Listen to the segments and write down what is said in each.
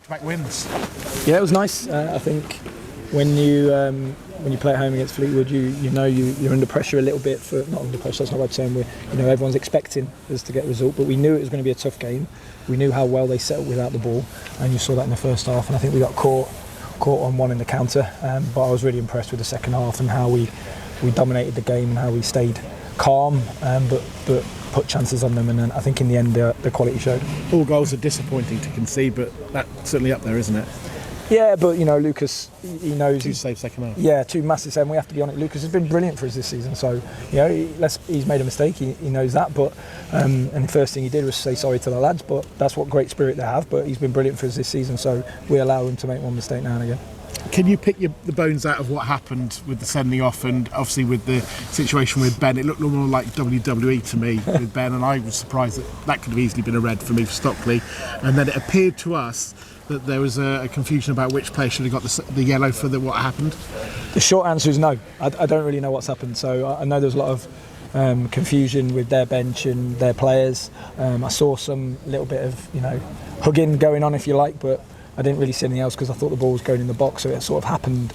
back wins. Yeah, it was nice. I think when you play at home against Fleetwood, you're under pressure a little bit. Not under pressure, that's not what I'm saying. Everyone's expecting us to get a result, but we knew it was going to be a tough game. We knew how well they settled without the ball, and you saw that in the first half. And I think we got caught on one in the counter. But I was really impressed with the second half and how we dominated the game and how we stayed calm, but put chances on them. And then I think in the end the quality showed. All goals are disappointing to concede, but that's certainly up there, isn't it? Yeah, but Lucas, he knows. Two saves second half. Yeah, two massive saves. And we have to be honest. Lucas has been brilliant for us this season. So he's made a mistake. He knows that. But and the first thing he did was say sorry to the lads. But that's what great spirit they have. But he's been brilliant for us this season. So we allow him to make one mistake now and again. Can you pick the bones out of what happened with the sending off and obviously with the situation with Ben? It looked more like WWE to me with Ben, and I was surprised that could have easily been a red for me for Stockley. And then it appeared to us that there was a confusion about which player should have got the yellow for what happened. The short answer is no. I don't really know what's happened. So I know there's a lot of confusion with their bench and their players. I saw some little bit of hugging going on, if you like, but I didn't really see anything else because I thought the ball was going in the box, so it sort of happened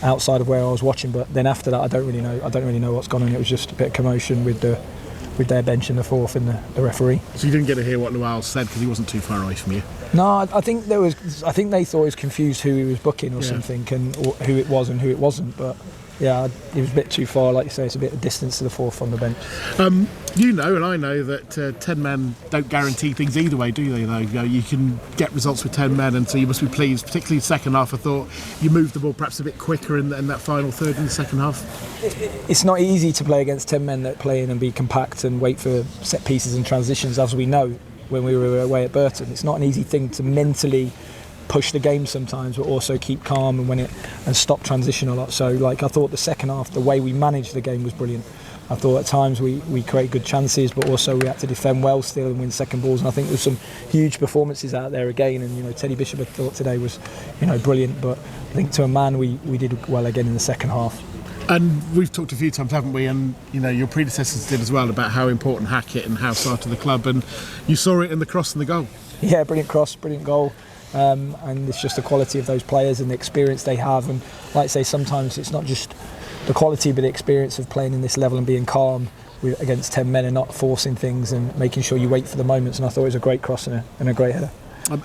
outside of where I was watching. But then after that, I don't really know what's gone on. It was just a bit of commotion with their bench in the fourth and the referee. So you didn't get to hear what Noel said because he wasn't too far away from you. No, I think they thought he was confused who he was booking or something, and or who it was and who it wasn't. But yeah, he was a bit too far, like you say. It's a bit of distance to the fourth on the bench. And I know that 10 men don't guarantee things either way, do they? Though you can get results with 10 men, and so you must be pleased. Particularly second half, I thought you moved the ball perhaps a bit quicker in that final third in the second half. It's not easy to play against 10 men that play in and be compact and wait for set pieces and transitions, as we know when we were away at Burton. It's not an easy thing to mentally push the game sometimes, but also keep calm and stop transition a lot. So I thought the second half, the way we managed the game was brilliant. I thought at times we create good chances, but also we had to defend well still and win second balls. And I think there's some huge performances out there again. And Teddy Bishop, I thought today was brilliant. But I think to a man we did well again in the second half. And we've talked a few times, haven't we? And your predecessors did as well about how important Hackett and House are to the club. And you saw it in the cross and the goal. Yeah, brilliant cross, brilliant goal. And it's just the quality of those players and the experience they have. And like I say, sometimes it's not just the quality but the experience of playing in this level and being calm against 10 men and not forcing things and making sure you wait for the moments. And I thought it was a great cross and a great header.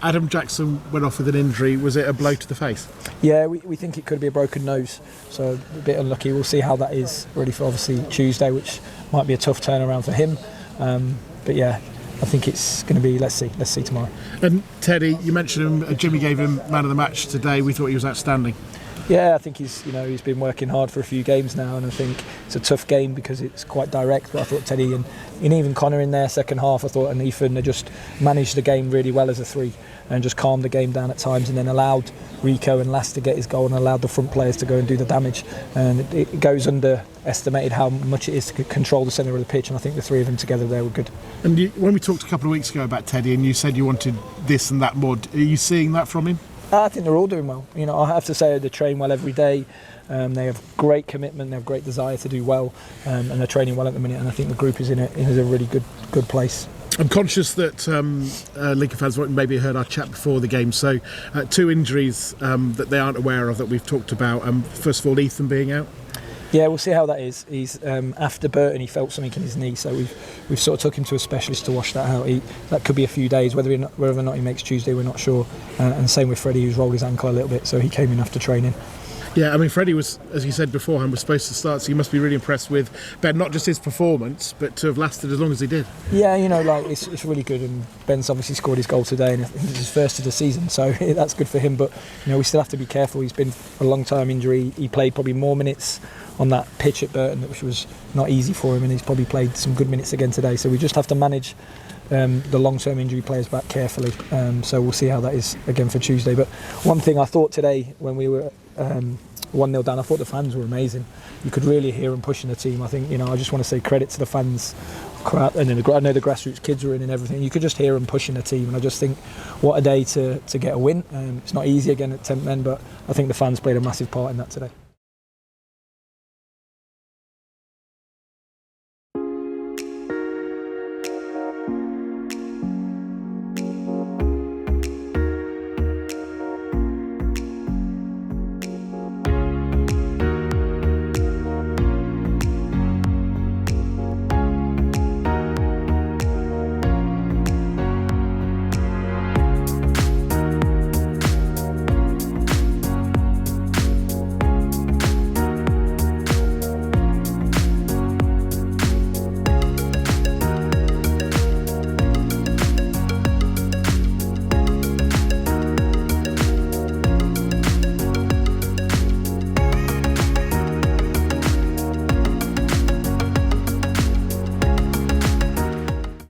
Adam Jackson went off with an injury. Was it a blow to the face? Yeah, we think it could be a broken nose, so a bit unlucky. We'll see how that is ready for obviously Tuesday, which might be a tough turnaround for him. But yeah, I think it's going to be, let's see tomorrow. And Teddy, you mentioned him, Jimmy gave him man of the match today. We thought he was outstanding. Yeah, I think he's been working hard for a few games now, and I think it's a tough game because it's quite direct. But I thought Teddy and even Connor in there second half, I thought, and Ethan, they just managed the game really well as a three and just calmed the game down at times, and then allowed Rico and Lass to get his goal and allowed the front players to go and do the damage. And it goes underestimated how much it is to control the centre of the pitch, and I think the three of them together there were good. And when we talked a couple of weeks ago about Teddy, and you said you wanted this and that more, are you seeing that from him? I think they're all doing well. I have to say they train well every day. They have great commitment. They have great desire to do well, and they're training well at the minute. And I think the group is in a really good place. I'm conscious that Lincoln fans maybe heard our chat before the game. So, two injuries that they aren't aware of that we've talked about. First of all, Ethan being out. Yeah, we'll see how that is. He's after Burton, he felt something in his knee, so we've sort of took him to a specialist to wash that out. That could be a few days. Whether or not he makes Tuesday, we're not sure. And same with Freddie, who's rolled his ankle a little bit, so he came in after training. Yeah, I mean, Freddie was, as you said beforehand, was supposed to start, so you must be really impressed with Ben, not just his performance, but to have lasted as long as he did. Yeah, it's really good, and Ben's obviously scored his goal today, and it's his first of the season, so that's good for him. But we still have to be careful. He's been a long time injury. He played probably more minutes on that pitch at Burton, which was not easy for him, and he's probably played some good minutes again today. So we just have to manage the long-term injury players back carefully. So we'll see how that is again for Tuesday. But one thing I thought today when we were 1-0 down, I thought the fans were amazing. You could really hear them pushing the team. I think I just want to say credit to the fans. And then I know the grassroots kids were in and everything. You could just hear them pushing the team, and I just think what a day to get a win. It's not easy again at 10 men, but I think the fans played a massive part in that today.